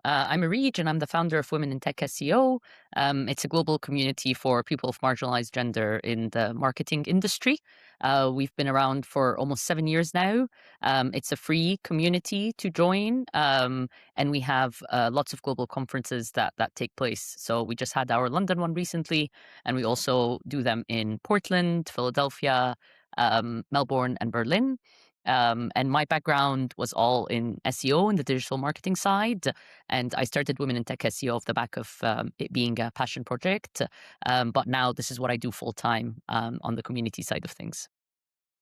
I'm Areej, and I'm the founder of Women in Tech SEO. It's a global community for people of marginalized gender in the marketing industry. We've been around for almost 7 years now. It's a free community to join, and we have lots of global conferences that take place. So we just had our London one recently, and we also do them in Portland, Philadelphia, Melbourne, and Berlin. And my background was all in SEO and the digital marketing side. And I started Women in Tech SEO off the back of it being a passion project. But now this is what I do full time on the community side of things.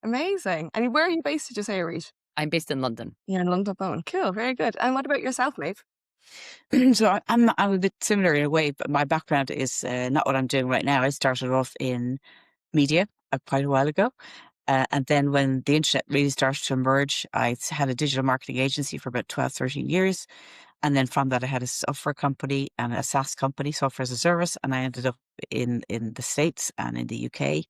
Amazing. And where are you based, did you say, Areej? I'm based in London. You're in London. Cool, very good. And what about yourself, Maeve? I'm a bit similar in a way, but my background is not what I'm doing right now. I started off in media quite a while ago. And then when the internet really started to emerge, I had a digital marketing agency for about 12, 13 years. And then from that, I had a software company and a SaaS company, software as a service. And I ended up in the States and in the UK.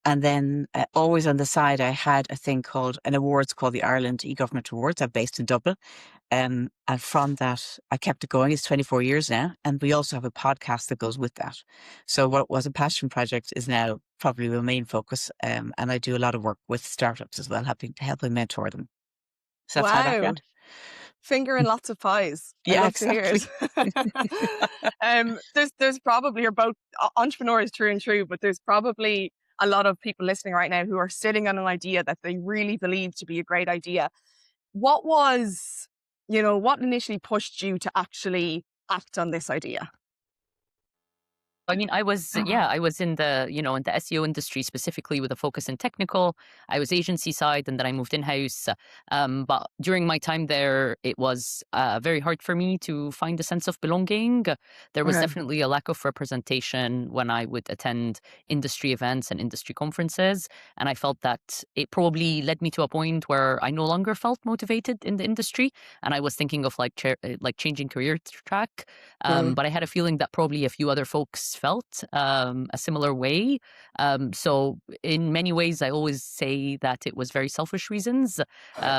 And then always on the side, I had a thing called an awards called the Ireland e-Government Awards. I'm based in Dublin. And from that, I kept it going. It's 24 years now. And we also have a podcast that goes with that. So what was a passion project is now probably my main focus. And I do a lot of work with startups as well, helping mentor them. So that's my Wow. background. Finger in lots of pies. I Yeah, love to hear exactly. it. There's probably, you're both entrepreneurs through and through, but there's probably a lot of people listening right now who are sitting on an idea that they really believe to be a great idea. What was, what initially pushed you to actually act on this idea? I mean, I was in the in the SEO industry specifically with a focus in technical. I was agency side, and then I moved in house. But during my time there, it was very hard for me to find a sense of belonging. There was Okay. definitely a lack of representation when I would attend industry events and industry conferences, and I felt that it probably led me to a point where I no longer felt motivated in the industry, and I was thinking of like changing career track. But I had a feeling that probably a few other folks felt a similar way. So in many ways, I always say that it was very selfish reasons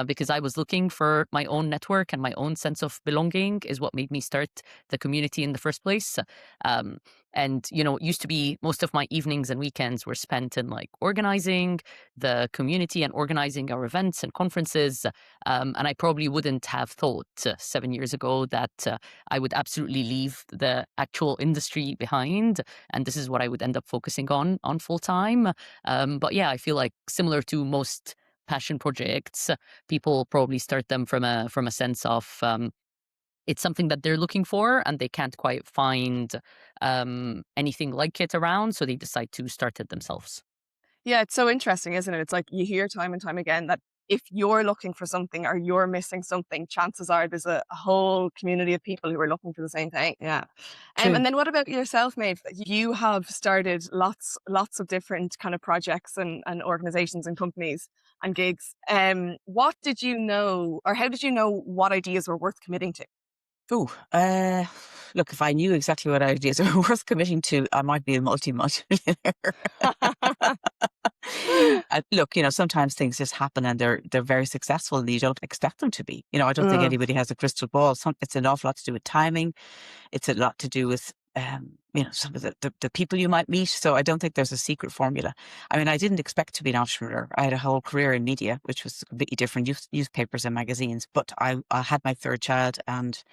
because I was looking for my own network, and my own sense of belonging is what made me start the community in the first place. And, it used to be most of my evenings and weekends were spent in like organizing the community and organizing our events and conferences. And I probably wouldn't have thought 7 years ago that I would absolutely leave the actual industry behind. And this is what I would end up focusing on full time. But yeah, I feel like similar to most passion projects, people probably start them from a sense of it's something that they're looking for, and they can't quite find anything like it around, so they decide to start it themselves. Yeah, it's so interesting, isn't it? It's like you hear time and time again that if you're looking for something or you're missing something, chances are there's a whole community of people who are looking for the same thing. Yeah. True. And then what about yourself, Maeve? You have started lots of different kind of projects and organizations and companies and gigs. What did you know, or how did you know what ideas were worth committing to? Oh, look, if I knew exactly what ideas were worth committing to, I might be a multi-millionaire. Look, sometimes things just happen and they're very successful and you don't expect them to be. I don't think anybody has a crystal ball. It's an awful lot to do with timing. It's a lot to do with, some of the people you might meet. So I don't think there's a secret formula. I mean, I didn't expect to be an entrepreneur. I had a whole career in media, which was completely different, newspapers and magazines. But I had my third child, and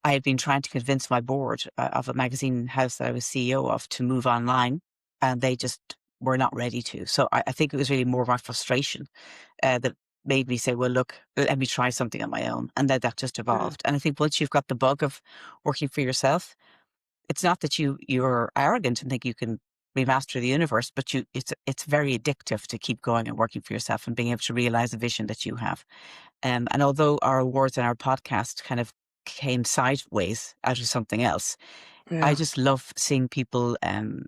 I had been trying to convince my board of a magazine house that I was CEO of to move online, and they just were not ready to. So I think it was really more my frustration that made me say, well, look, let me try something on my own. And then that just evolved. And I think once you've got the bug of working for yourself, it's not that you're arrogant and think you can remaster the universe, but it's very addictive to keep going and working for yourself and being able to realize the vision that you have. And although our awards and our podcast kind of came sideways out of something else, I just love seeing people,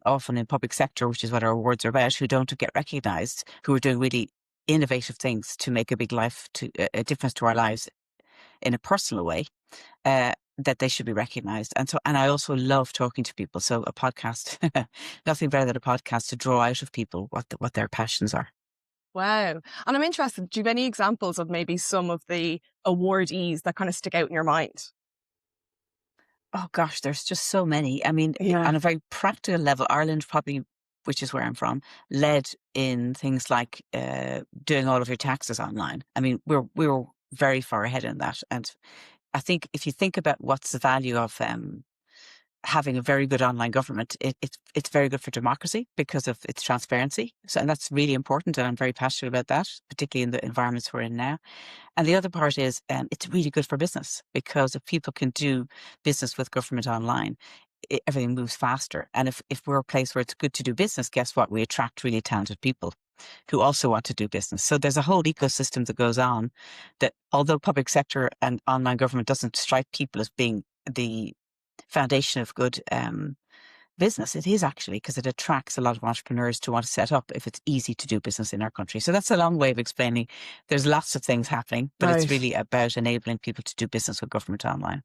often in public sector, which is what our awards are about, who don't get recognized, who are doing really innovative things to make a big a difference to our lives in a personal way, that they should be recognized. And I also love talking to people. So a podcast, nothing better than a podcast to draw out of people what their passions are. Wow. And I'm interested, do you have any examples of maybe some of the awardees that kind of stick out in your mind? Oh gosh, there's just so many. I mean, Yeah. on a very practical level, Ireland probably, which is where I'm from, led in things like doing all of your taxes online. I mean, we're very far ahead in that. And I think if you think about what's the value of having a very good online government, it's very good for democracy because of its transparency. So, and that's really important, and I'm very passionate about that, particularly in the environments we're in now. And the other part is it's really good for business because if people can do business with government online, everything moves faster. And if we're a place where it's good to do business, guess what? We attract really talented people who also want to do business. So there's a whole ecosystem that goes on that, although public sector and online government doesn't strike people as being the foundation of good business, it is actually, because it attracts a lot of entrepreneurs to want to set up if it's easy to do business in our country. So that's a long way of explaining. There's lots of things happening, but it's Right. really about enabling people to do business with government online.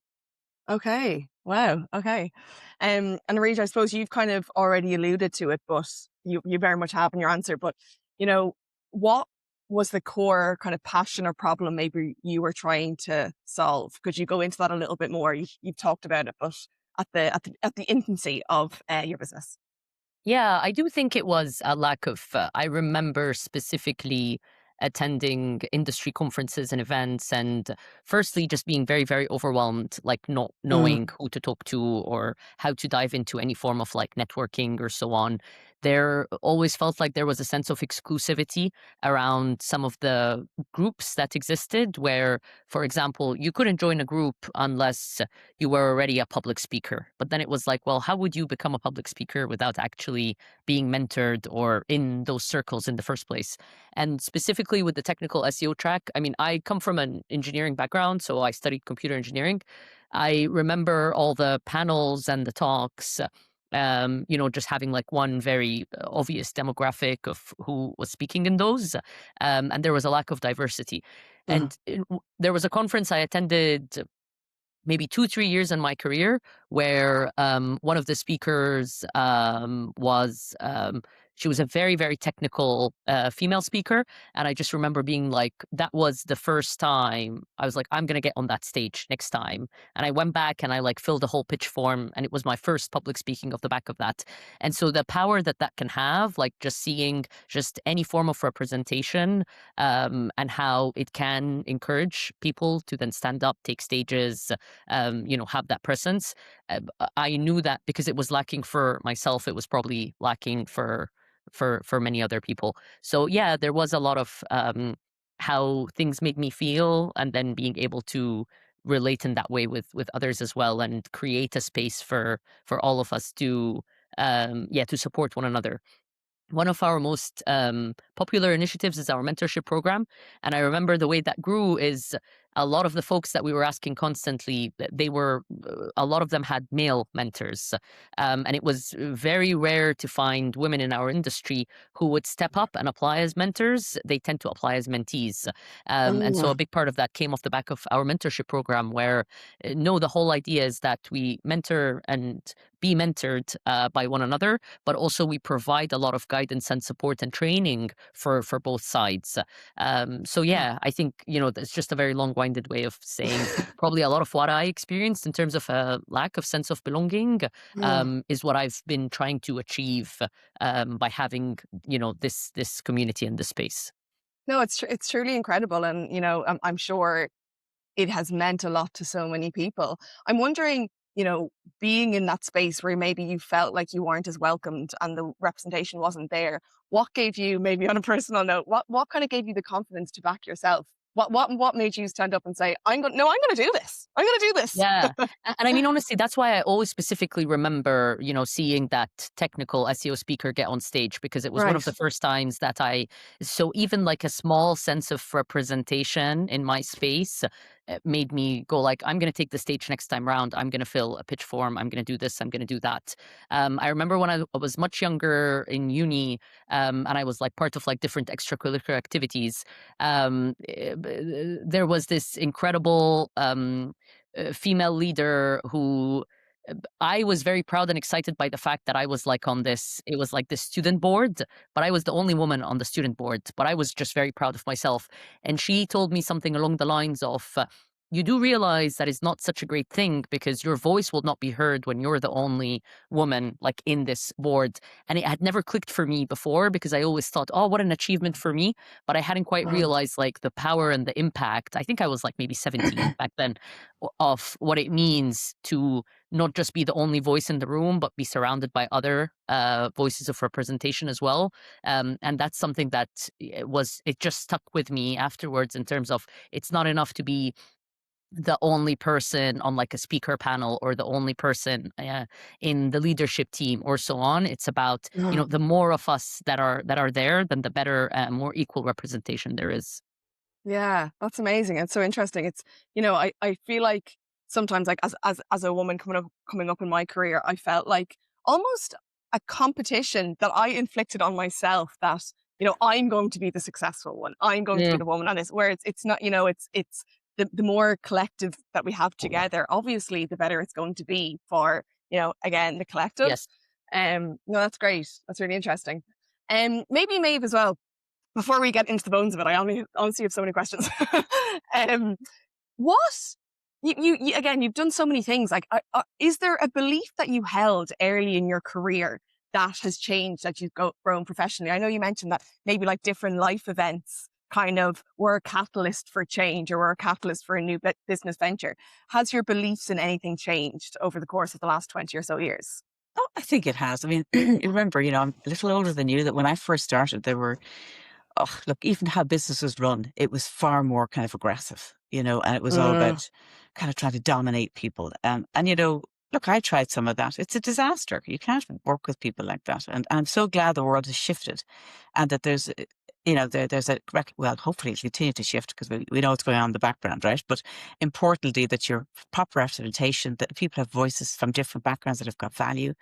Okay. Wow. Okay. And Areej, I suppose you've kind of already alluded to it, but you very much have in your answer. But what was the core kind of passion or problem maybe you were trying to solve? Could you go into that a little bit more? You've talked about it, but at the infancy of your business. Yeah, I do think it was a lack of. I remember specifically attending industry conferences and events, and firstly, just being very, very overwhelmed, like not Mm. knowing who to talk to or how to dive into any form of like networking or so on. There always felt like there was a sense of exclusivity around some of the groups that existed, where, for example, you couldn't join a group unless you were already a public speaker. But then it was like, well, how would you become a public speaker without actually being mentored or in those circles in the first place? And specifically with the technical SEO track, I mean, I come from an engineering background, so I studied computer engineering. I remember all the panels and the talks. Just having like one very obvious demographic of who was speaking in those, and there was a lack of diversity. Mm. And there was a conference I attended maybe 2-3 years in my career where one of the speakers was she was a very, very technical female speaker, and I just remember being like, that was the first time I was like, I'm gonna get on that stage next time. And I went back and I like filled the whole pitch form, and it was my first public speaking off the back of that. And so the power that that can have, like just seeing just any form of representation, and how it can encourage people to then stand up, take stages, have that presence. I knew that because it was lacking for myself, it was probably lacking for many other people. So yeah, there was a lot of how things made me feel, and then being able to relate in that way with others as well, and create a space for all of us to to support one another. One of our most popular initiatives is our mentorship program. And I remember the way that grew is a lot of the folks that we were asking constantly, a lot of them had male mentors. And it was very rare to find women in our industry who would step up and apply as mentors. They tend to apply as mentees. And so Mm. a big part of that came off the back of our mentorship program, where no, the whole idea is that we mentor and be mentored by one another, but also we provide a lot of guidance and support and training for both sides. So yeah, I think that's just a very long-winded way of saying probably a lot of what I experienced in terms of a lack of sense of belonging Mm. is what I've been trying to achieve by having this community and this space. No, it's truly incredible, and I'm sure it has meant a lot to so many people. I'm wondering, being in that space where maybe you felt like you weren't as welcomed and the representation wasn't there, what gave you, maybe on a personal note, what kind of gave you the confidence to back yourself? What made you stand up and say, no, I'm going to do this. I'm going to do this. Yeah. And I mean, honestly, that's why I always specifically remember, seeing that technical SEO speaker get on stage, because it was one of Right. the first times that so even like a small sense of representation in my space made me go like, I'm going to take the stage next time round. I'm going to fill a pitch form. I'm going to do this. I'm going to do that. I remember when I was much younger in uni, and I was like part of like different extracurricular activities. There was this incredible female leader who I was very proud and excited by the fact that I was like on this, it was like this student board, but I was the only woman on the student board, but I was just very proud of myself. And she told me something along the lines of, you do realize that it's not such a great thing, because your voice will not be heard when you're the only woman like in this board. And it had never clicked for me before, because I always thought, oh, what an achievement for me. But I hadn't quite Mm. realized like the power and the impact. I think I was like maybe 17 back then, of what it means to not just be the only voice in the room, but be surrounded by other voices of representation as well. And that's something that it just stuck with me afterwards, in terms of it's not enough to be the only person on like a speaker panel, or the only person in the leadership team, or so on. It's about, Mm. the more of us that are there, then the better, more equal representation there is. Yeah, that's amazing. It's so interesting. It's, I feel like sometimes, like, as a woman coming up in my career, I felt like almost a competition that I inflicted on myself, that, I'm going to be the successful one. I'm going to be Yeah. the woman. And it's where it's not, it's the more collective that we have together, obviously the better it's going to be for, again, the collective. Yes. No, that's great. That's really interesting. Maybe Maeve as well, before we get into the bones of it. I honestly have so many questions. um, what again? You've done so many things. Like, is there a belief that you held early in your career that has changed as you've grown professionally? I know you mentioned that maybe like different life events kind of were a catalyst for change, or were a catalyst for a new business venture. Has your beliefs in anything changed over the course of the last 20 or so years? Oh, I think it has. I mean, you remember, I'm a little older than you, that when I first started, there were, oh, look, even how business was run, it was far more kind of aggressive, and it was all Mm. about kind of trying to dominate people. And, look, I tried some of that. It's a disaster. You can't work with people like that. And I'm so glad the world has shifted, and that there's, there's well, hopefully it'll continue to shift, because we know what's going on in the background, right? But importantly, that your proper representation, that people have voices from different backgrounds that have got value.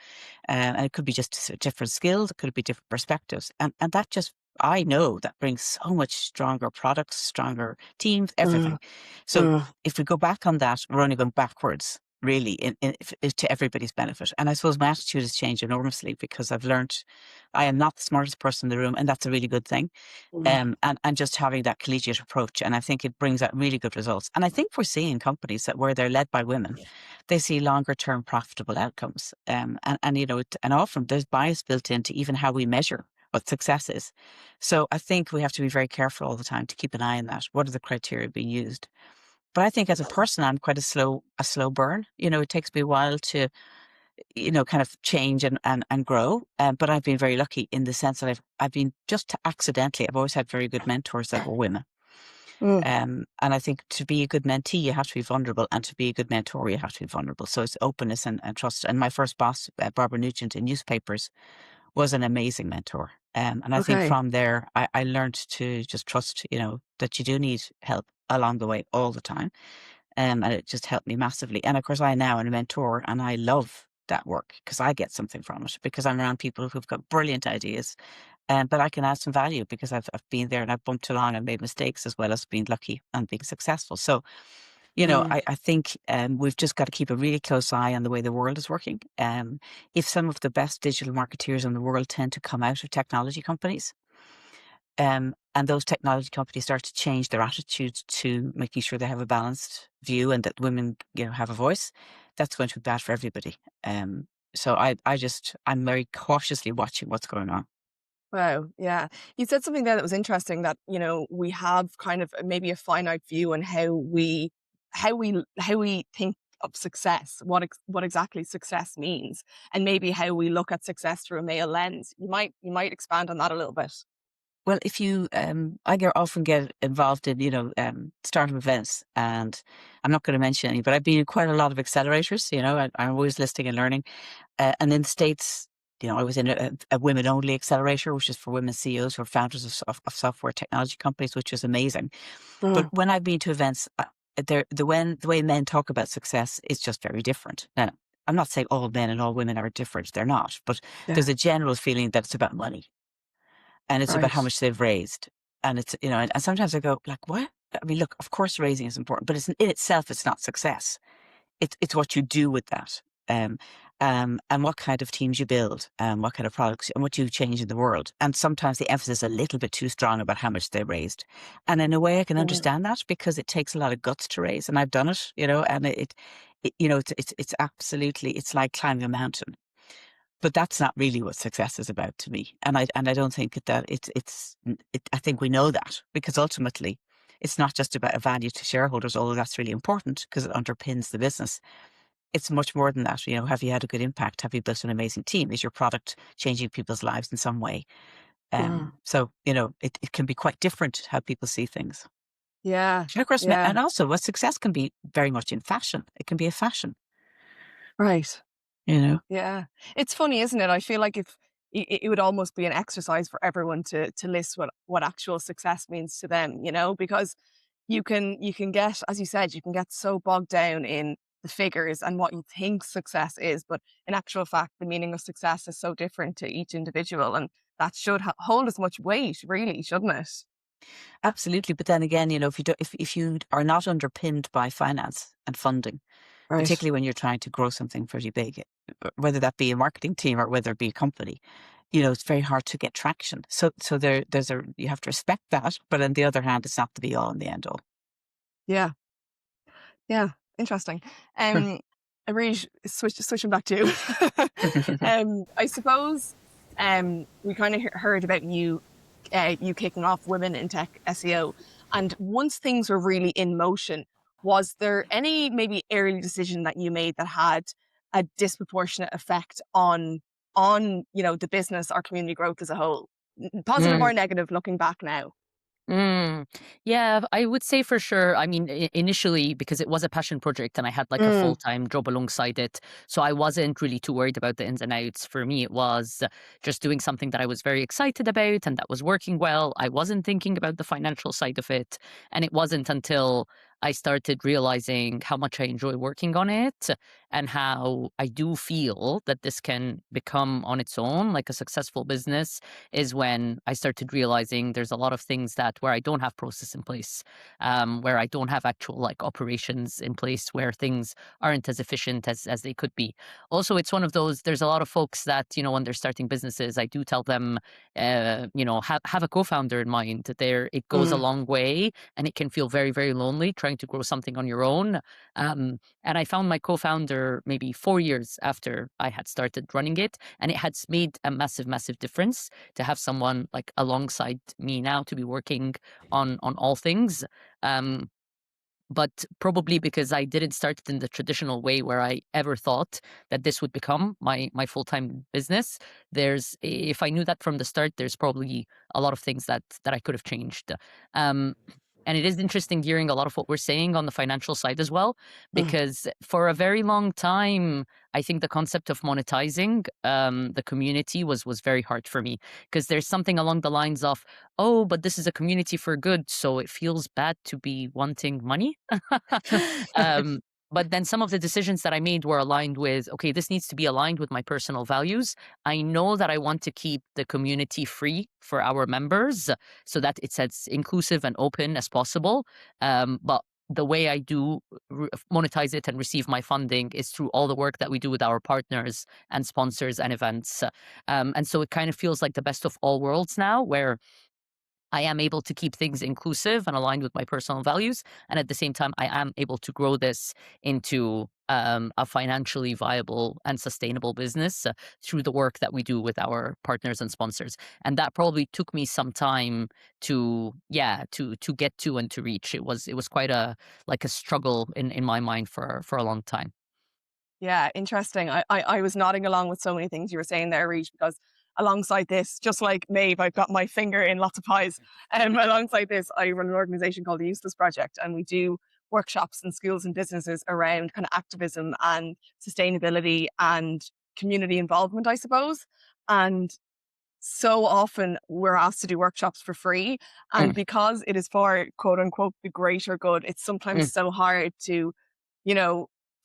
And it could be just different skills, it could be different perspectives. And that just, I know that brings so much stronger products, stronger teams, everything. Mm. So Mm. if we go back on that, we're only going backwards, really, to everybody's benefit. And I suppose my attitude has changed enormously, because I've learned I am not the smartest person in the room, and that's a really good thing. Mm. And just having that collegiate approach. And I think it brings out really good results. And I think we're seeing companies that, where they're led by women, they see longer term profitable outcomes. And and often there's bias built into even how we measure what success is. So I think we have to be very careful all the time to keep an eye on that. What are the criteria being used? But I think as a person, I'm quite a slow burn. It takes me a while to, kind of change and grow. But I've been very lucky in the sense that I've been just accidentally, I've always had very good mentors that were women. Mm. And I think to be a good mentee, you have to be vulnerable, and to be a good mentor, you have to be vulnerable. So it's openness and trust. And my first boss, Barbara Nugent in newspapers, was an amazing mentor. And I think Okay. from there, I learned to just trust, that you do need help along the way all the time. And it just helped me massively. And of course, I now am a mentor, and I love that work, because I get something from it, because I'm around people who've got brilliant ideas. But I can add some value, because I've been there, and I've bumped along and made mistakes, as well as being lucky and being successful. So, Mm. I think we've just got to keep a really close eye on the way the world is working. If some of the best digital marketeers in the world tend to come out of technology companies, and those technology companies start to change their attitudes to making sure they have a balanced view, and that women, have a voice, that's going to be bad for everybody. So I'm very cautiously watching what's going on. Wow. Yeah. You said something there that was interesting, that, we have kind of maybe a finite view on how we think of success, what exactly success means, and maybe how we look at success through a male lens. You might expand on that a little bit. Well, if you, often get involved in, startup events, and I'm not going to mention any, but I've been in quite a lot of accelerators. I'm always listening and learning. And in the States, I was in a women-only accelerator, which is for women CEOs who are founders of software technology companies, which is amazing. But Mm. when I've been to events, the way men talk about success is just very different. Now, I'm not saying all men and all women are different; they're not. But Yeah. there's a general feeling that it's about money, and it's about how Right. much they've raised. And it's, and sometimes I go, like, what? I mean, look, of course raising is important, but in itself, it's not success. It's what you do with that. Um, and what kind of teams you build, what kind of products and what you change in the world. And sometimes the emphasis is a little bit too strong about how much they raised. And in a way, I can understand that, because it takes a lot of guts to raise, and I've done it, and it's absolutely, it's like climbing a mountain. But that's not really what success is about to me. And I don't think that I think we know that, because ultimately it's not just about a value to shareholders, although that's really important because it underpins the business. It's much more than that. Have you had a good impact? Have you built an amazing team? Is your product changing people's lives in some way? So, it can be quite different how people see things. Yeah. And of course, Yeah. and also what success can be very much in fashion. It can be a fashion, Right. Yeah. It's funny, isn't it? I feel like if it would almost be an exercise for everyone to list what actual success means to them, because you can get, as you said, you can get so bogged down in the figures and what you think success is, but in actual fact, the meaning of success is so different to each individual, and that should hold as much weight, really, shouldn't it? Absolutely. But then again, if you are not underpinned by finance and funding, Right. particularly when you're trying to grow something pretty big, whether that be a marketing team or whether it be a company, it's very hard to get traction. So you have to respect that. But on the other hand, it's not the be all and the end all. Yeah. Yeah. Interesting. Areej, switching back to I suppose we kind of heard about you kicking off Women in Tech SEO, and once things were really in motion, was there any maybe early decision that you made that had a disproportionate effect on the business or community growth as a whole, positive or negative, looking back now? Yeah, I would say for sure. I mean, initially, because it was a passion project and I had like a full-time job alongside it. So I wasn't really too worried about the ins and outs. For me, it was just doing something that I was very excited about and that was working well. I wasn't thinking about the financial side of it. And it wasn't until I started realizing how much I enjoy working on it and how I do feel that this can become on its own like a successful business, is when I started realizing there's a lot of things that where I don't have process in place, where I don't have actual like operations in place, where things aren't as efficient as they could be. Also, it's one of those, there's a lot of folks that, when they're starting businesses, I do tell them, have a co-founder in mind. It goes a long way, and it can feel very, very lonely trying to grow something on your own. And I found my co-founder maybe 4 years after I had started running it, and it had made a massive, massive difference to have someone like alongside me now to be working on all things. But probably because I didn't start it in the traditional way where I ever thought that this would become my full-time business. If I knew that from the start, there's probably a lot of things that I could have changed. And it is interesting hearing a lot of what we're saying on the financial side as well, because for a very long time, I think the concept of monetizing the community was very hard for me, because there's something along the lines of, oh, but this is a community for good, so it feels bad to be wanting money. But then some of the decisions that I made were aligned with, okay, this needs to be aligned with my personal values. I know that I want to keep the community free for our members so that it's as inclusive and open as possible. But the way I do monetize it and receive my funding is through all the work that we do with our partners and sponsors and events. And so it kind of feels like the best of all worlds now, where I am able to keep things inclusive and aligned with my personal values. And at the same time, I am able to grow this into a financially viable and sustainable business through the work that we do with our partners and sponsors. And that probably took me some time to get to and to reach. It was quite a struggle in my mind for a long time. Yeah, interesting. I was nodding along with so many things you were saying there, Areej, because alongside this, just like Maeve, I've got my finger in lots of pies. Alongside this, I run an organization called the Useless Project, and we do workshops in schools and businesses around kind of activism and sustainability and community involvement, I suppose. And so often we're asked to do workshops for free. And because it is for quote unquote the greater good, it's sometimes so hard to,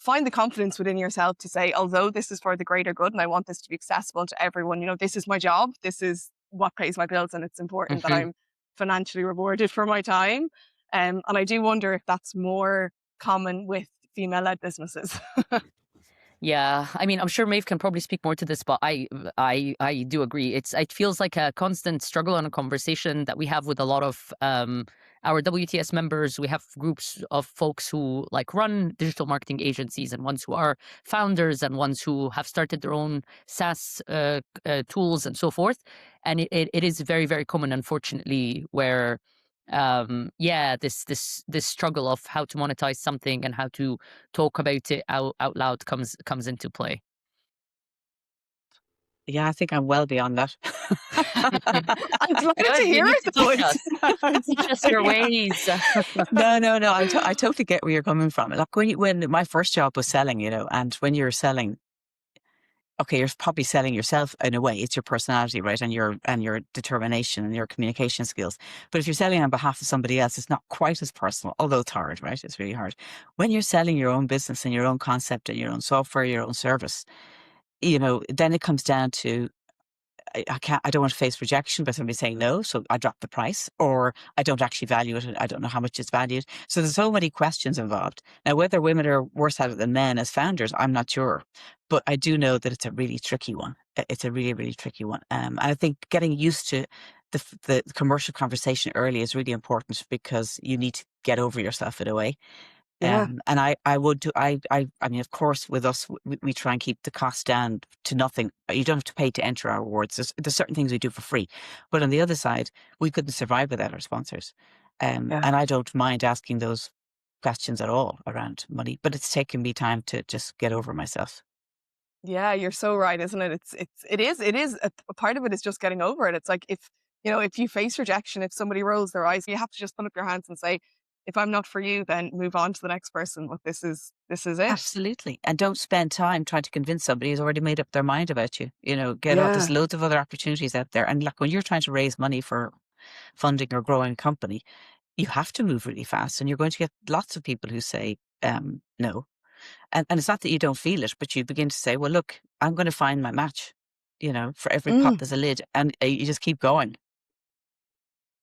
find the confidence within yourself to say, although this is for the greater good and I want this to be accessible to everyone, this is my job, this is what pays my bills, and it's important that I'm financially rewarded for my time. And I do wonder if that's more common with female-led businesses. Yeah, I mean, I'm sure Maeve can probably speak more to this, but I do agree. It feels like a constant struggle and a conversation that we have with a lot of our WTS members. We have groups of folks who like run digital marketing agencies, and ones who are founders, and ones who have started their own SaaS tools and so forth. And it is very, very common, unfortunately, where yeah, this struggle of how to monetize something and how to talk about it out loud comes into play. Yeah, I think I'm well beyond that. I'm delighted to Good, you hear need it to though. teach us your ways. No. I totally get where you're coming from. Like when my first job was selling, and when you're selling, okay, you're probably selling yourself in a way. It's your personality, right? And your determination and your communication skills. But if you're selling on behalf of somebody else, it's not quite as personal, although it's hard, right? It's really hard. When you're selling your own business and your own concept and your own software, your own service, then it comes down to I don't want to face rejection by somebody saying no, so I drop the price, or I don't actually value it and I don't know how much it's valued. So there's so many questions involved. Now, whether women are worse at it than men as founders, I'm not sure. But I do know that it's a really tricky one. It's a really, really tricky one. And I think getting used to the commercial conversation early is really important, because you need to get over yourself in a way. Yeah. And I mean, of course, with us, we try and keep the cost down to nothing. You don't have to pay to enter our awards. There's certain things we do for free, but on the other side, we couldn't survive without our sponsors. Yeah. And I don't mind asking those questions at all around money, but it's taken me time to just get over myself. Yeah, you're so right, isn't it? It is a part of it is just getting over it. It's like if you face rejection, if somebody rolls their eyes, you have to just put up your hands and say, if I'm not for you, then move on to the next person. But this is it. Absolutely. And don't spend time trying to convince somebody who's already made up their mind about you. Get out. There's Yeah. loads of other opportunities out there. And like when you're trying to raise money for funding or growing a company, you have to move really fast, and you're going to get lots of people who say no. And it's not that you don't feel it, but you begin to say, well, look, I'm going to find my match. For every pot Mm, there's a lid, and you just keep going.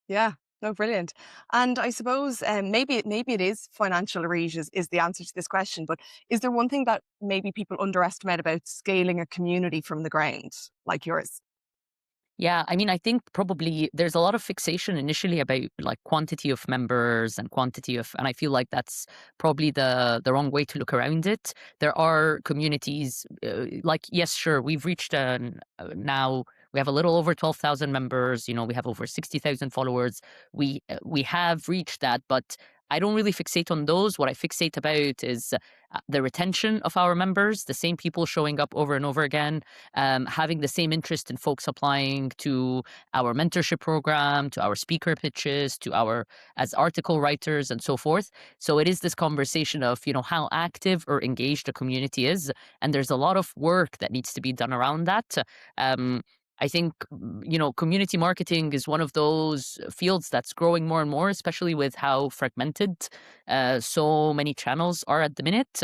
yeah. No, brilliant. And I suppose maybe it is financial, Areej, is the answer to this question. But is there one thing that maybe people underestimate about scaling a community from the ground like yours? Yeah, I mean, I think probably there's a lot of fixation initially about like quantity of members and and I feel like that's probably the wrong way to look around it. There are communities like, yes, sure, we've reached now we have a little over 12,000 members. We have over 60,000 followers. We have reached that, but I don't really fixate on those. What I fixate about is the retention of our members, the same people showing up over and over again, having the same interest in folks applying to our mentorship program, to our speaker pitches, to our as article writers and so forth. So it is this conversation of, how active or engaged a community is. And there's a lot of work that needs to be done around that. I think, community marketing is one of those fields that's growing more and more, especially with how fragmented so many channels are at the minute.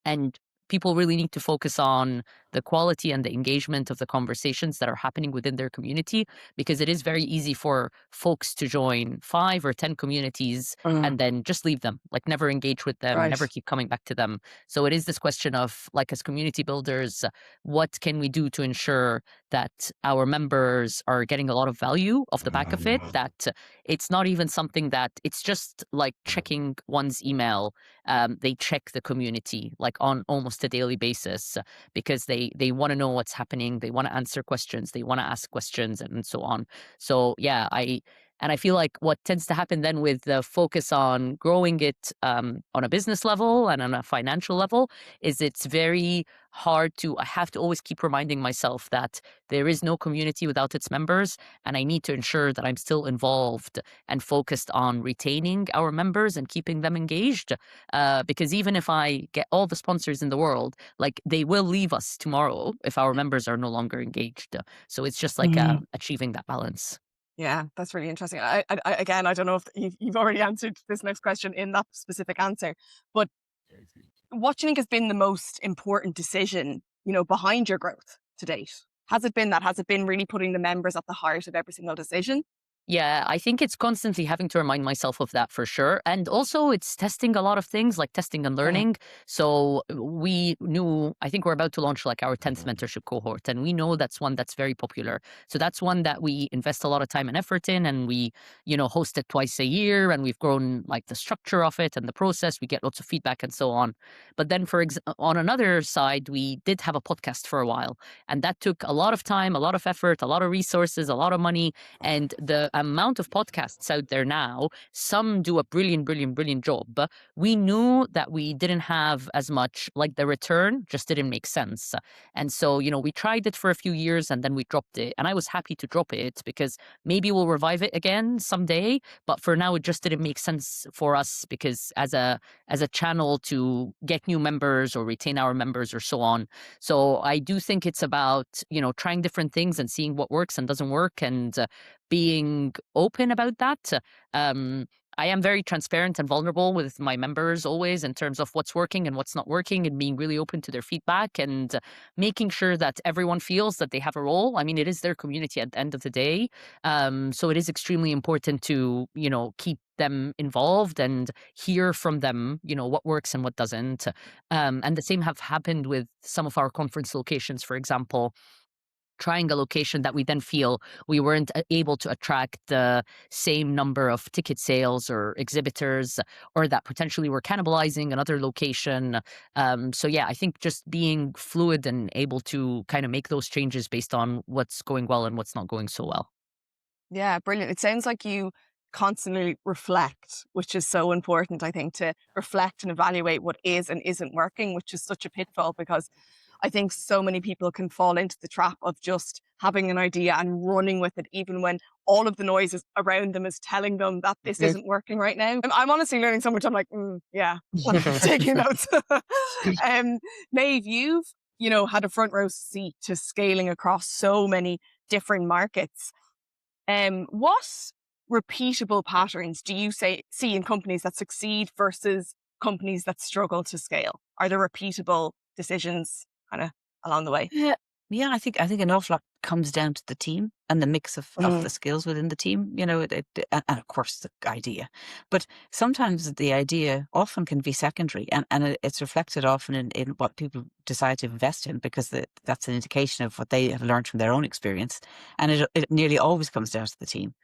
And people really need to focus on the quality and the engagement of the conversations that are happening within their community, because it is very easy for folks to join 5 or 10 communities Mm, and then just leave them, like never engage with them, right. never keep coming back to them. So it is this question of, like, as community builders, what can we do to ensure that our members are getting a lot of value off the back of it, that it's not even something that it's just like checking one's email. They check the community like on almost a daily basis, because they want to know what's happening. They want to answer questions. They want to ask questions, and so on. So yeah, I feel like what tends to happen then with the focus on growing it on a business level and on a financial level is it's very hard to. I have to always keep reminding myself that there is no community without its members, and I need to ensure that I'm still involved and focused on retaining our members and keeping them engaged. Because even if I get all the sponsors in the world, like, they will leave us tomorrow if our members are no longer engaged. So it's just like Mhm. achieving that balance. Yeah, that's really interesting. Again, I don't know if you've already answered this next question in that specific answer, but what do you think has been the most important decision, behind your growth to date? Has it been that? Has it been really putting the members at the heart of every single decision? Yeah, I think it's constantly having to remind myself of that for sure. And also, it's testing a lot of things, like testing and learning. So we knew, I think we're about to launch like our 10th mentorship cohort, and we know that's one that's very popular. So that's one that we invest a lot of time and effort in, and we, host it twice a year, and we've grown like the structure of it and the process. We get lots of feedback and so on. But then, on another side, we did have a podcast for a while, and that took a lot of time, a lot of effort, a lot of resources, a lot of money. And the amount of podcasts out there now, some do a brilliant, brilliant, brilliant job. But we knew that we didn't have as much, like the return just didn't make sense. And so, we tried it for a few years and then we dropped it. And I was happy to drop it because maybe we'll revive it again someday. But for now, it just didn't make sense for us because as a channel to get new members or retain our members or so on. So I do think it's about, trying different things and seeing what works and doesn't work, and being open about that. I am very transparent and vulnerable with my members always in terms of what's working and what's not working, and being really open to their feedback, and making sure that everyone feels that they have a role. I mean, it is their community at the end of the day. So it is extremely important to, keep them involved and hear from them, what works and what doesn't. And the same have happened with some of our conference locations, for example. Trying a location that we then feel we weren't able to attract the same number of ticket sales or exhibitors, or that potentially were cannibalizing another location. So yeah, I think just being fluid and able to kind of make those changes based on what's going well and what's not going so well. Yeah, brilliant. It sounds like you constantly reflect, which is so important, I think, to reflect and evaluate what is and isn't working, which is such a pitfall because I think so many people can fall into the trap of just having an idea and running with it, even when all of the noises around them is telling them that this Yes. isn't working right now. I'm honestly learning so much. I'm like, yeah, taking notes. Maeve, you've, had a front row seat to scaling across so many different markets. What repeatable patterns do you see in companies that succeed versus companies that struggle to scale? Are there repeatable decisions kind of along the way? Yeah, I think an awful lot comes down to the team and the mix of the skills within the team, and of course the idea. But sometimes the idea often can be secondary, and it's reflected often in what people decide to invest in, because that's an indication of what they have learned from their own experience. And it nearly always comes down to the team,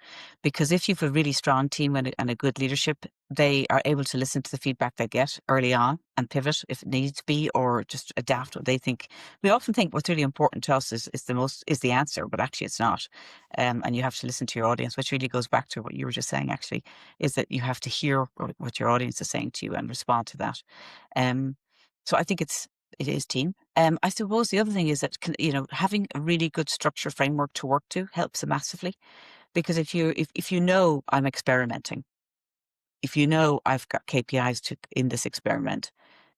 because if you've a really strong team and a good leadership, they are able to listen to the feedback they get early on and pivot if it needs to be, or just adapt what they think. We often think what's really important to us is the answer, but actually it's not. And you have to listen to your audience, which really goes back to what you were just saying, actually, is that you have to hear what your audience is saying to you and respond to that. So I think it is team. I suppose the other thing is that, having a really good structure framework to work to helps massively, because if you know I'm experimenting, if you know I've got KPIs in this experiment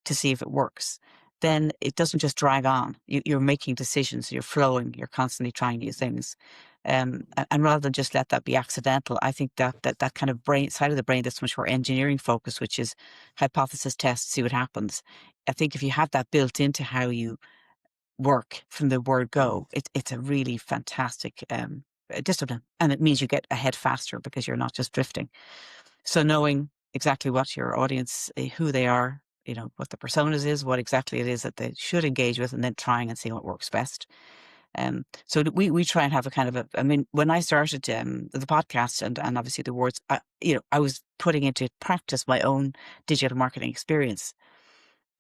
to see if it works, then it doesn't just drag on. You're making decisions, you're flowing, you're constantly trying new things. And rather than just let that be accidental, I think that kind of brain side of the brain that's much more engineering focused, which is hypothesis test, see what happens. I think if you have that built into how you work from the word go, it's a really fantastic discipline. And it means you get ahead faster because you're not just drifting. So knowing exactly what your audience, who they are, what the personas is, what exactly it is that they should engage with, and then trying and seeing what works best. So we try and have a kind of when I started the podcast and obviously the words, I was putting into practice my own digital marketing experience.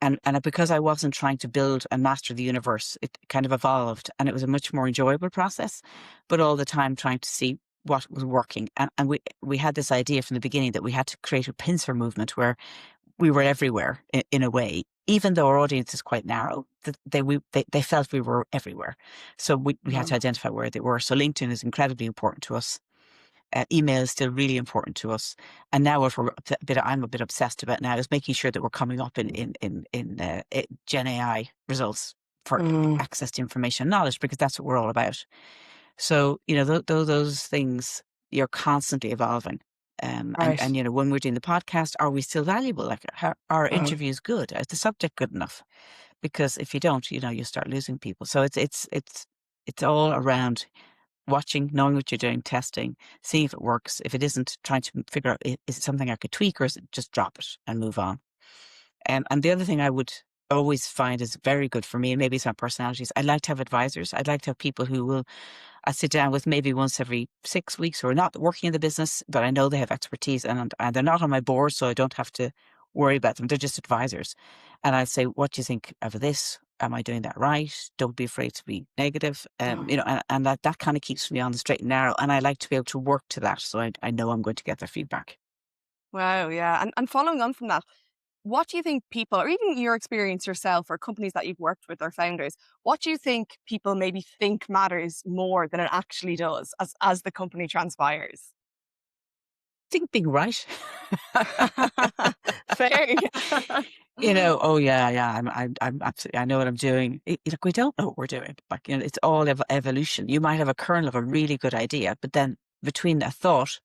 And because I wasn't trying to build and master the universe, it kind of evolved, and it was a much more enjoyable process, but all the time trying to see what was working. And we had this idea from the beginning that we had to create a pincer movement where we were everywhere in a way, even though our audience is quite narrow. They felt we were everywhere. So we had to identify where they were. So LinkedIn is incredibly important to us. Email is still really important to us. And now what I'm a bit obsessed about now is making sure that we're coming up in Gen AI results for access to information and knowledge, because that's what we're all about. So, those things, you're constantly evolving. Right. And when we're doing the podcast, are we still valuable? Like, are our interviews good? Is the subject good enough? Because if you don't, you start losing people. So it's all around watching, knowing what you're doing, testing, seeing if it works. If it isn't, trying to figure out, is it something I could tweak, or is it just drop it and move on? And the other thing I would always find is very good for me, and maybe it's my personality, is I'd like to have advisors. I'd like to have people who will I sit down with maybe once every 6 weeks, who are not working in the business, but I know they have expertise, and they're not on my board, so I don't have to worry about them. They're just advisors. And I say, what do you think of this? Am I doing that right? Don't be afraid to be negative. And that kind of keeps me on the straight and narrow. And I like to be able to work to that. So I know I'm going to get their feedback. Wow, yeah. And following on from that, what do you think people, or even your experience yourself or companies that you've worked with or founders, what do you think people maybe think matters more than it actually does as the company transpires? I think being right. Fair. Oh yeah, I'm absolutely, I know what I'm doing. Look, we don't know what we're doing. Like, it's all evolution. You might have a kernel of a really good idea, but then between a thought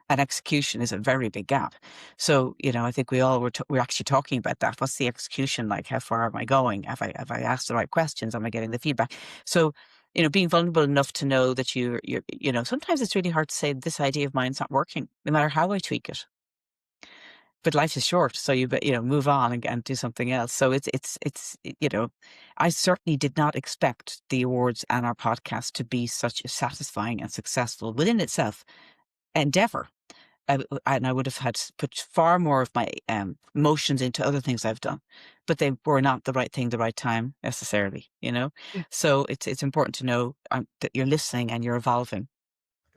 and execution is a very big gap. So, I think we're actually talking about that. What's the execution like? How far am I going? Have I asked the right questions? Am I getting the feedback? So, being vulnerable enough to know that you're, sometimes it's really hard to say this idea of mine's not working, no matter how I tweak it. But life is short, so you move on and do something else. So it's I certainly did not expect the awards and our podcast to be such a satisfying and successful within itself endeavor. And I would have had to put far more of my emotions into other things I've done, but they were not the right thing, the right time necessarily. Yeah. So it's important to know that you're listening and you're evolving.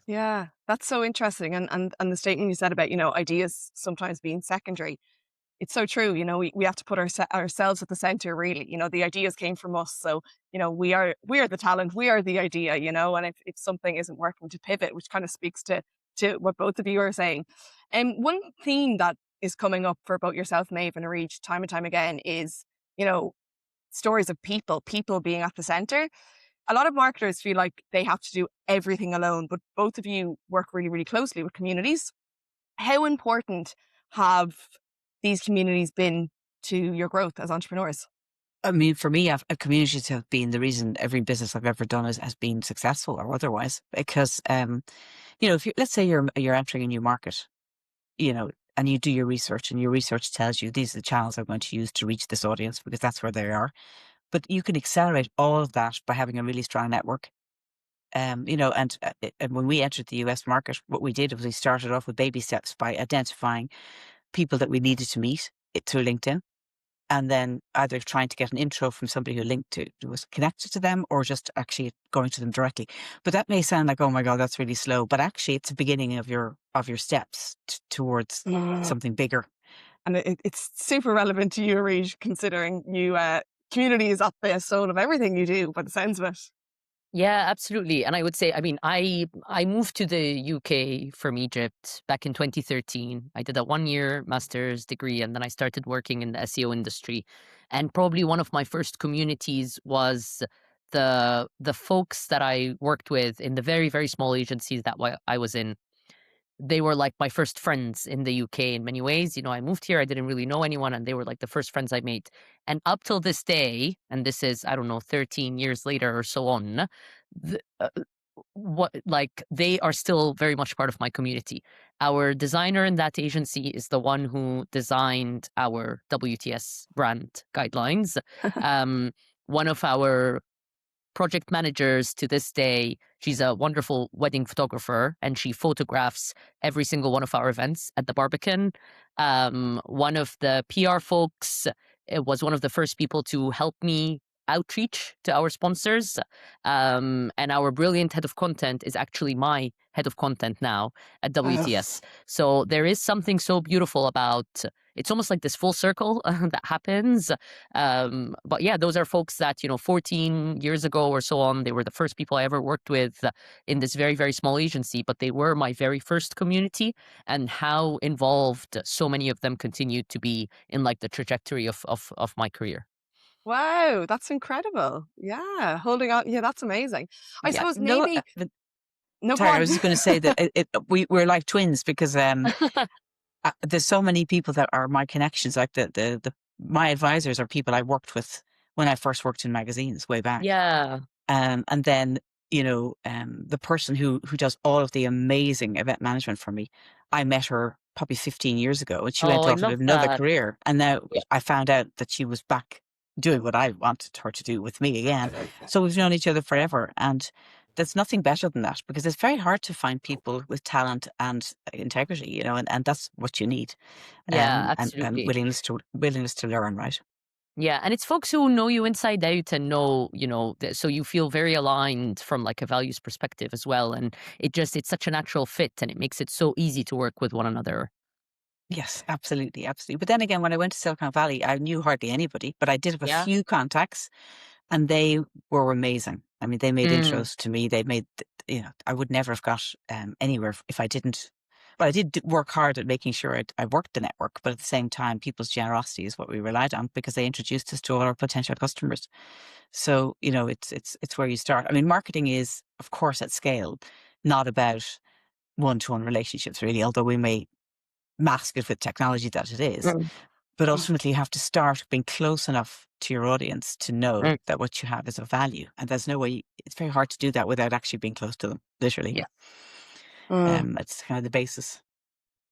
Yeah, that's so interesting. And the statement you said about, ideas sometimes being secondary, it's so true. We have to put ourselves at the center, really. The ideas came from us. So, we are the talent, we are the idea, and if something isn't working, to pivot, which kind of speaks to what both of you are saying. And one theme that is coming up for both yourself, Maeve, and Areej, time and time again is, stories of people being at the center. A lot of marketers feel like they have to do everything alone, but both of you work really, really closely with communities. How important have these communities been to your growth as entrepreneurs? I mean, for me, communities have been the reason every business I've ever done has been successful or otherwise. Because, if let's say you're entering a new market, and you do your research, and your research tells you these are the channels I'm going to use to reach this audience because that's where they are. But you can accelerate all of that by having a really strong network. And when we entered the US market, what we did was we started off with baby steps by identifying people that we needed to meet through LinkedIn, and then either trying to get an intro from somebody who was connected to them, or just actually going to them directly. But that may sound like, oh my God, that's really slow. But actually, it's the beginning of your steps towards something bigger. And it's super relevant to you, Areej, considering community is at the soul of everything you do, by the sounds of it. Yeah, absolutely. And I would say, I moved to the UK from Egypt back in 2013. I did a 1-year master's degree, and then I started working in the SEO industry. And probably one of my first communities was the folks that I worked with in the very, very small agencies that I was in. They were like my first friends in the UK in many ways. I moved here, I didn't really know anyone, and they were like the first friends I made. And up till this day, and this is, I don't know, 13 years later or so on, they are still very much part of my community. Our designer in that agency is the one who designed our WTS brand guidelines. One of our project managers to this day, she's a wonderful wedding photographer, and she photographs every single one of our events at the Barbican. One of the PR folks was one of the first people to help me outreach to our sponsors. And our brilliant head of content is actually my head of content now at WTS. So there is something so beautiful about, it's almost like this full circle that happens. But yeah, those are folks that, 14 years ago or so on, they were the first people I ever worked with in this very, very small agency, but they were my very first community, and how involved so many of them continued to be in like the trajectory of my career. Wow, that's incredible. Yeah, holding on. Yeah, that's amazing. I suppose maybe... No, sorry, I was just going to say that we're like twins, because there's so many people that are my connections. Like my advisors are people I worked with when I first worked in magazines way back. Yeah. And then the person who does all of the amazing event management for me, I met her probably 15 years ago, and she Oh, went I off to love another that. career. And now Yeah. I found out that she was back doing what I wanted her to do with me again. So we've known each other forever. And there's nothing better than that, because it's very hard to find people with talent and integrity, and that's what you need. Yeah, And absolutely. willingness to learn, right? Yeah, and it's folks who know you inside out and know, so you feel very aligned from like a values perspective as well. And it's such a natural fit and it makes it so easy to work with one another. Yes, absolutely, absolutely. But then again, when I went to Silicon Valley, I knew hardly anybody, but I did have a Yeah. few contacts, and they were amazing. I mean, they made Mm, intros to me. They made, I would never have got anywhere if I didn't. Well, I did work hard at making sure I worked the network, but at the same time, people's generosity is what we relied on, because they introduced us to all our potential customers. So, it's where you start. I mean, marketing is, of course, at scale, not about one-to-one relationships, really, although we may mask it with technology that it is. mm, But ultimately, you have to start being close enough to your audience to know mm. that what you have is of value. And there's no way, it's very hard to do that without actually being close to them, literally. Yeah. It's kind of the basis.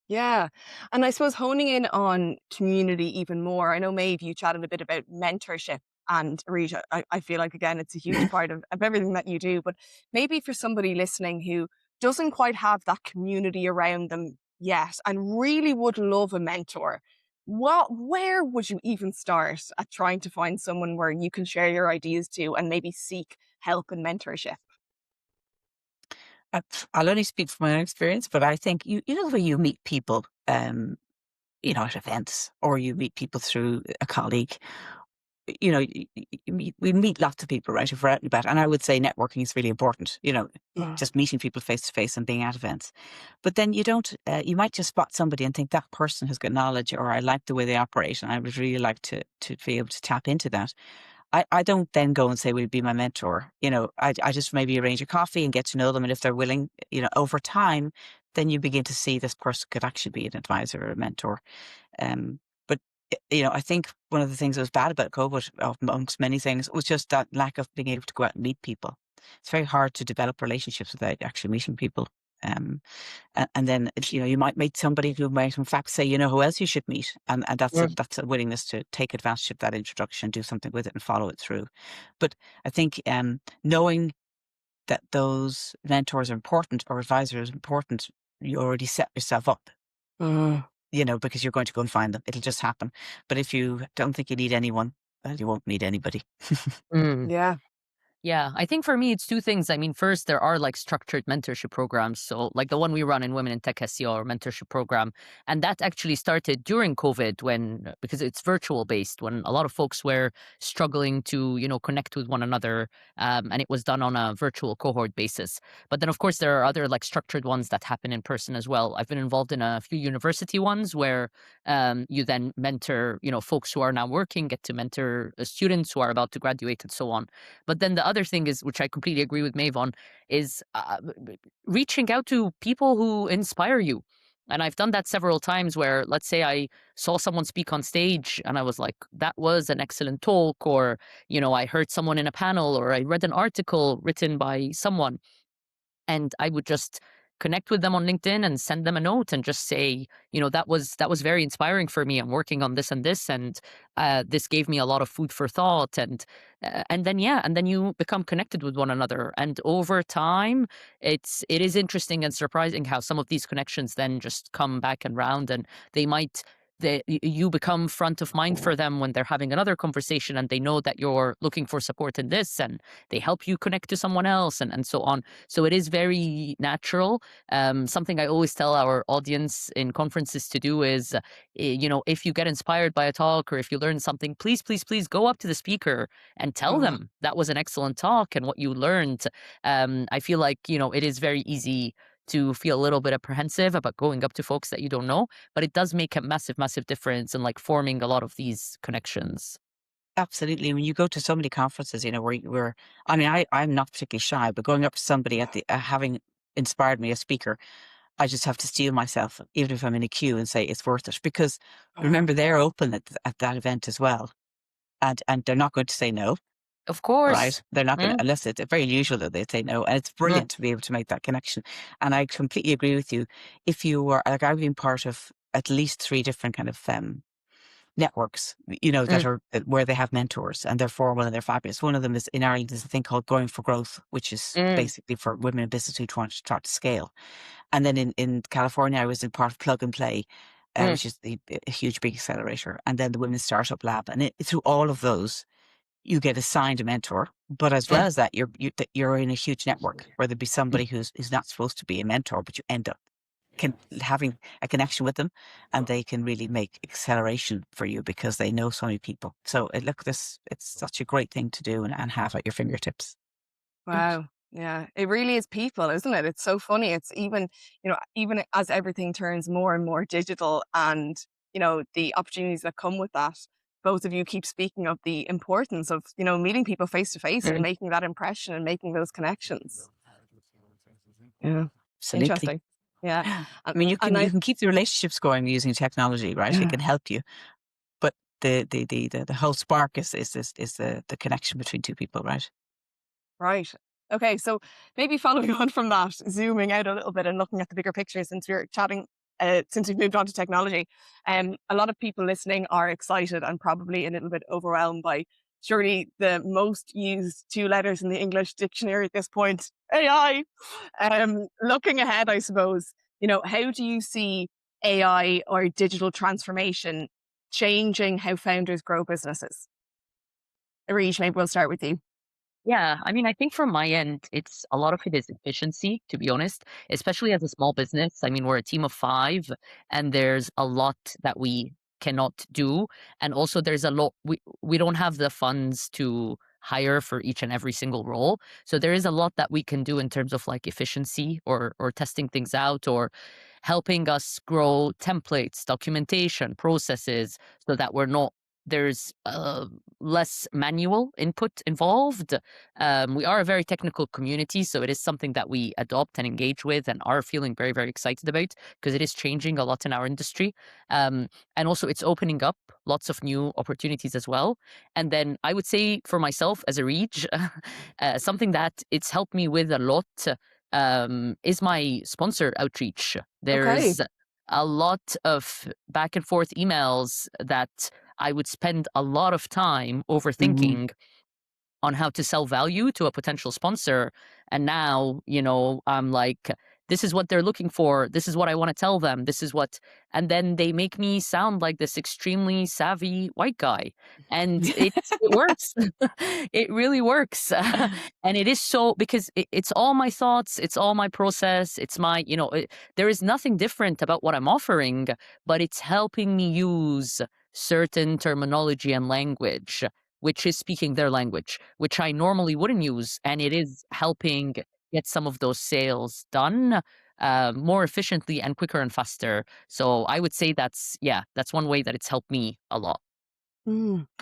Yeah. And I suppose honing in on community even more, I know, Maeve, you chatted a bit about mentorship and Areej, I feel like, again, it's a huge part of everything that you do. But maybe for somebody listening who doesn't quite have that community around them yet and really would love a mentor, where would you even start at trying to find someone where you can share your ideas to and maybe seek help and mentorship? Uh, I'll only speak from my own experience, but I think you know the way you meet people, at events, or you meet people through a colleague. We meet lots of people, right? If we're out and about, and I would say networking is really important. Just meeting people face to face and being at events. But then you don't. You might just spot somebody and think that person has got knowledge, or I like the way they operate, and I would really like to be able to tap into that. I don't then go and say, will you be my mentor? I just maybe arrange a coffee and get to know them. And if they're willing, over time, then you begin to see this person could actually be an advisor or a mentor. But I think one of the things that was bad about COVID, amongst many things, was just that lack of being able to go out and meet people. It's very hard to develop relationships without actually meeting people. Um, and then, you might meet somebody who might in fact say, who else you should meet. And that's a willingness to take advantage of that introduction, do something with it and follow it through. But I think knowing that those mentors are important or advisors are important, you already set yourself up, Mm. because you're going to go and find them. It'll just happen. But if you don't think you need anyone, well, you won't need anybody. Mm. Yeah. Yeah, I think for me, it's two things. I mean, first, there are like structured mentorship programs. So, like the one we run in Women in Tech SEO, our mentorship program. And that actually started during COVID because it's virtual based, when a lot of folks were struggling to, connect with one another. And it was done on a virtual cohort basis. But then, of course, there are other like structured ones that happen in person as well. I've been involved in a few university ones where you then mentor, folks who are now working, get to mentor students who are about to graduate and so on. But then the other thing is, which I completely agree with Maeve on, is reaching out to people who inspire you. And I've done that several times where, let's say, I saw someone speak on stage and I was like, that was an excellent talk. Or, I heard someone in a panel, or I read an article written by someone. And I would just connect with them on LinkedIn and send them a note and just say, that was very inspiring for me. I'm working on this and this, and this gave me a lot of food for thought. And then you become connected with one another. And over time, it is interesting and surprising how some of these connections then just come back and round, and they might. You become front of mind for them when they're having another conversation, and they know that you're looking for support in this, and they help you connect to someone else, and so on. So it is very natural. Something I always tell our audience in conferences to do is, if you get inspired by a talk or if you learn something, please, please, please go up to the speaker and tell Mm. them that was an excellent talk and what you learned. I feel like, it is very easy to feel a little bit apprehensive about going up to folks that you don't know, but it does make a massive, massive difference in like forming a lot of these connections. Absolutely. When you go to so many conferences, I mean, I'm not particularly shy, but going up to somebody at the having inspired me, a speaker, I just have to steel myself, even if I'm in a queue, and say it's worth it. Because Mm. remember, they're open at that event as well, and they're not going to say no. Of course. right? They're not going to, Mm, unless it's very unusual that they say no. And it's brilliant to be able to make that connection. And I completely agree with you. If you were, like, I've been part of at least 3 different kind of networks, that mm, are where they have mentors, and they're formal and they're fabulous. One of them is in Ireland, is a thing called Going for Growth, which is mm, basically for women in business who want to start to scale. And then in California, I was in part of Plug and Play, mm, which is a huge big accelerator, and then the Women's Startup Lab. And through all of those, you get assigned a mentor, but as well mm. as that, you're in a huge network where there'd be somebody who's not supposed to be a mentor, but you end up having a connection with them, and they can really make acceleration for you because they know so many people. So it's such a great thing to do and have at your fingertips. Wow. Yeah, it really is people, isn't it? It's so funny. It's even, even as everything turns more and more digital and, the opportunities that come with that, both of you keep speaking of the importance of, meeting people face to face and Mm. making that impression and making those connections. Yeah, Absolutely. interesting. Yeah. I And, mean, and you I, can keep the relationships going using technology, right? It yeah, can help you, but the whole spark is the connection between two people, right? right. Okay, so maybe following on from that, zooming out a little bit and looking at the bigger picture, since we're chatting, since we've moved on to technology, a lot of people listening are excited and probably a little bit overwhelmed by surely the most used 2 letters in the English dictionary at this point, AI. Looking ahead, I suppose, how do you see AI or digital transformation changing how founders grow businesses? Areej, maybe we'll start with you. Yeah, I mean, I think from my end, it's a lot of it is efficiency, to be honest, especially as a small business. I mean, we're a team of 5, and there's a lot that we cannot do. And also, there's a lot, we don't have the funds to hire for each and every single role. So there is a lot that we can do in terms of like efficiency, or testing things out, or helping us grow templates, documentation, processes, so that there's less manual input involved. We are a very technical community, so it is something that we adopt and engage with and are feeling very, very excited about, because it is changing a lot in our industry. And also, it's opening up lots of new opportunities as well. And then I would say for myself as a Reach, something that it's helped me with a lot is my sponsor outreach. Okay. There's a lot of back and forth emails that I would spend a lot of time Hmm. overthinking on how to sell value to a potential sponsor. And now, I'm like, this is what they're looking for. This is what I want to tell them. This is what, and then they make me sound like this extremely savvy white guy. And it works. It really works. And it is so, because it's all my thoughts. It's all my process. It's my, there is nothing different about what I'm offering, but it's helping me use certain terminology and language, which is speaking their language, which I normally wouldn't use. And it is helping get some of those sales done more efficiently and quicker and faster. So I would say that's one way that it's helped me a lot.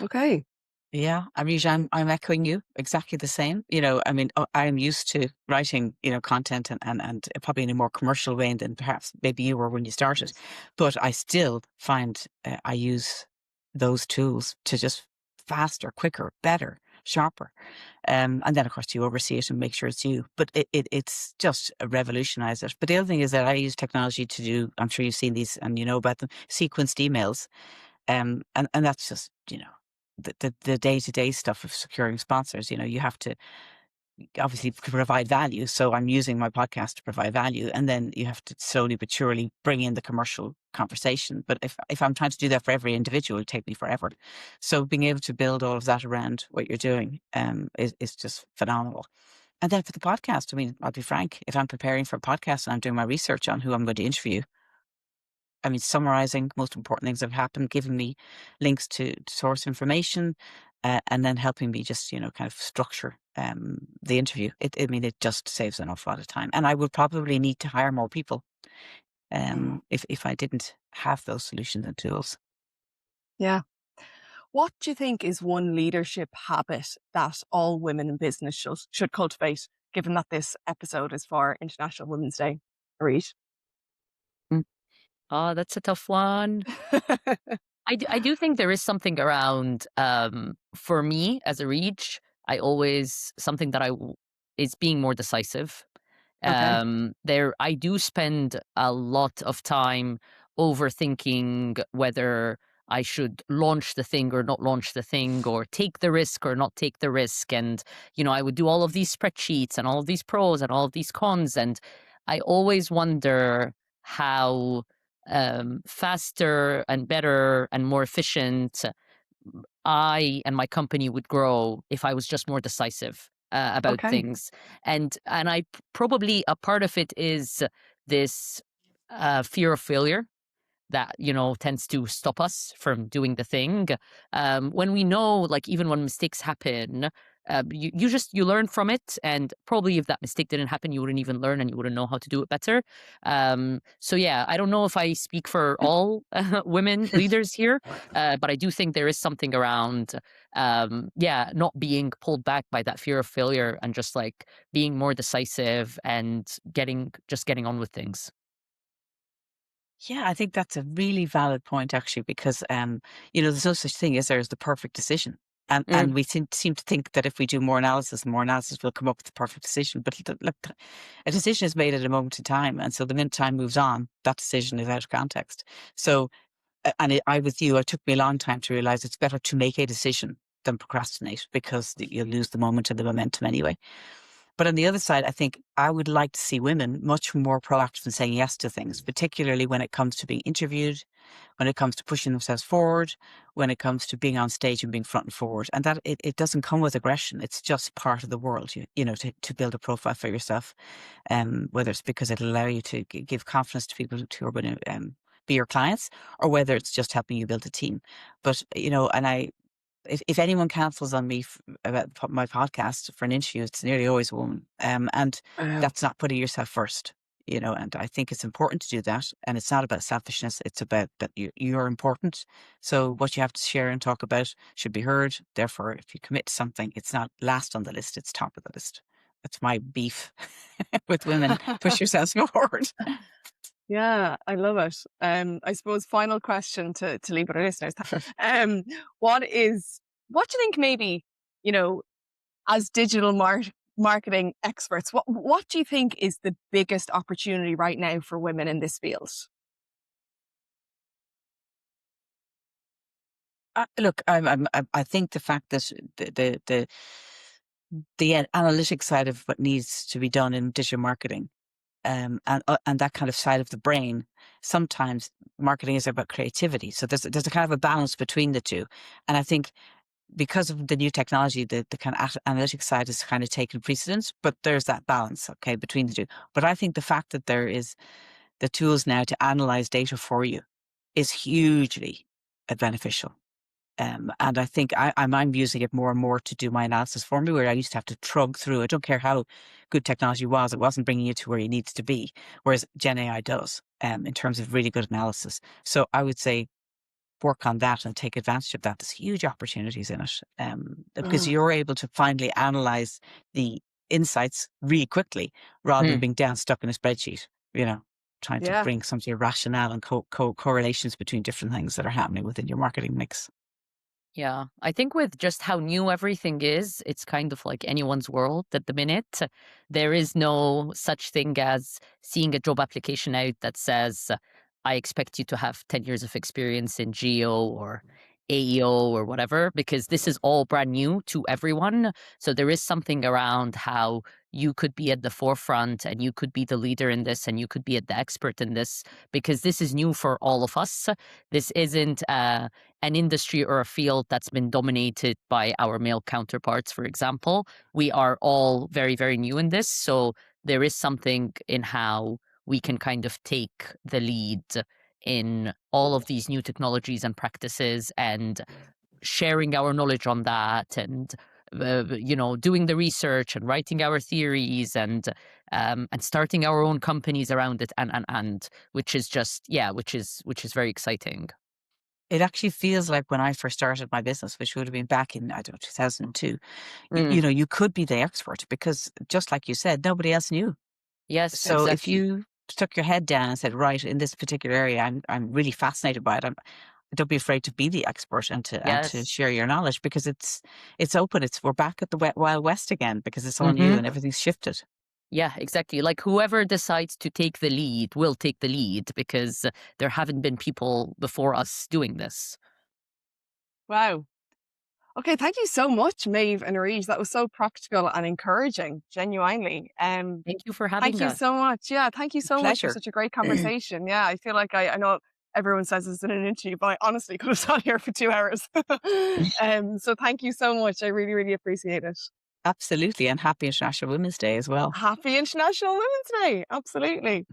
Okay. Yeah, Areej, I'm echoing you exactly the same. I mean, I'm used to writing, content and probably in a more commercial way than perhaps maybe you were when you started. But I still find I use those tools to just faster, quicker, better, sharper. And then of course you oversee it and make sure it's you. But it's just revolutionized it. But the other thing is that I use technology to do, I'm sure you've seen these and you know about them, sequenced emails. And that's just, the day-to-day stuff of securing sponsors. You have to obviously provide value. So I'm using my podcast to provide value. And then you have to slowly but surely bring in the commercial conversation. But if I'm trying to do that for every individual, it'd take me forever. So being able to build all of that around what you're doing is just phenomenal. And then for the podcast, I mean, I'll be frank, if I'm preparing for a podcast and I'm doing my research on who I'm going to interview, I mean, summarizing most important things that have happened, giving me links to source information, and then helping me just, kind of structure the interview. I mean, it just saves an awful lot of time. And I would probably need to hire more people Mm. if I didn't have those solutions and tools. Yeah. What do you think is one leadership habit that all women in business should cultivate, given that this episode is for International Women's Day? Areej? Mm. Oh, that's a tough one. I do think there is something around, for me as a Reach. something that is being more decisive. Okay. I do spend a lot of time overthinking whether I should launch the thing or not launch the thing, or take the risk or not take the risk. And, I would do all of these spreadsheets and all of these pros and all of these cons. And I always wonder how faster and better and more efficient I and my company would grow if I was just more decisive about Okay. things. And I probably, a part of it is this fear of failure that tends to stop us from doing the thing. When we know, like, even when mistakes happen, you learn from it, and probably if that mistake didn't happen, you wouldn't even learn and you wouldn't know how to do it better. So yeah, I don't know if I speak for all women leaders here, but I do think there is something around not being pulled back by that fear of failure, and just like being more decisive and getting on with things. Yeah, I think that's a really valid point, actually, because there's no such thing as there is the perfect decision. And we seem to think that if we do more analysis and more analysis, we'll come up with the perfect decision. But look, a decision is made at a moment in time. And so the minute time moves on, that decision is out of context. So, I with you, it took me a long time to realize it's better to make a decision than procrastinate, because you'll lose the moment and the momentum anyway. But on the other side, I think I would like to see women much more proactive in saying yes to things, particularly when it comes to being interviewed, when it comes to pushing themselves forward, when it comes to being on stage and being front and forward. And that it doesn't come with aggression. It's just part of the world, to build a profile for yourself. Whether it's because it'll allow you to give confidence to people who are going to be your clients, or whether it's just helping you build a team. But, and if anyone cancels on me about my podcast for an interview, it's nearly always a woman. And that's not putting yourself first, and I think it's important to do that. And it's not about selfishness. It's about that you're important. So what you have to share and talk about should be heard. Therefore, if you commit to something, it's not last on the list, it's top of the list. That's my beef with women. Push yourselves forward. Yeah, I love it. I suppose final question to leave with our listeners. What do you think, maybe, as digital marketing experts, what do you think is the biggest opportunity right now for women in this field? Look, I think the fact that the analytic side of what needs to be done in digital marketing, and that kind of side of the brain, sometimes marketing is about creativity. So there's a kind of a balance between the two. And I think because of the new technology, the kind of analytic side is kind of taken precedence, but there's that balance, okay, between the two. But I think the fact that there is the tools now to analyze data for you is hugely beneficial. And I think I'm using it more and more to do my analysis for me, where I used to have to trug through. I don't care how good technology was, it wasn't bringing you to where you needed to be, whereas Gen AI does, in terms of really good analysis. So I would say work on that and take advantage of that. There's huge opportunities in it, because you're able to finally analyze the insights really quickly, rather than being down stuck in a spreadsheet, trying to Yeah. bring some sort of rationale and correlations between different things that are happening within your marketing mix. Yeah, I think with just how new everything is, it's kind of like anyone's world at the minute. There is no such thing as seeing a job application out that says, I expect you to have 10 years of experience in geo or AEO or whatever, because this is all brand new to everyone. So there is something around how you could be at the forefront and you could be the leader in this and you could be the expert in this, because this is new for all of us. This isn't an industry or a field that's been dominated by our male counterparts, for example. We are all very, very new in this. So there is something in how we can kind of take the lead in all of these new technologies and practices, and sharing our knowledge on that, and doing the research and writing our theories, and starting our own companies around it, and which is just which is very exciting. It actually feels like when I first started my business, which would have been back in, I don't know, 2002, Mm. you could be the expert, because just like you said, nobody else knew. Yes, So if exactly. you stuck your head down and said, right, in this particular area, I'm really fascinated by it. don't be afraid to be the expert and to Yes. share your knowledge, because it's open. We're back at the Wild West again, because it's all new and everything's shifted. Yeah, exactly. Like whoever decides to take the lead will take the lead, because there haven't been people before us doing this. Wow. Okay, thank you so much, Maeve and Areej. That was so practical and encouraging, genuinely. Thank you for Thank having you us. so much. Yeah, thank you so much for Pleasure. such a great conversation. Yeah, I feel like I know everyone says this in an interview, but I honestly could have sat here for 2 hours. So thank you so much. I really, really appreciate it. Absolutely. And happy International Women's Day as well. Happy International Women's Day. Absolutely.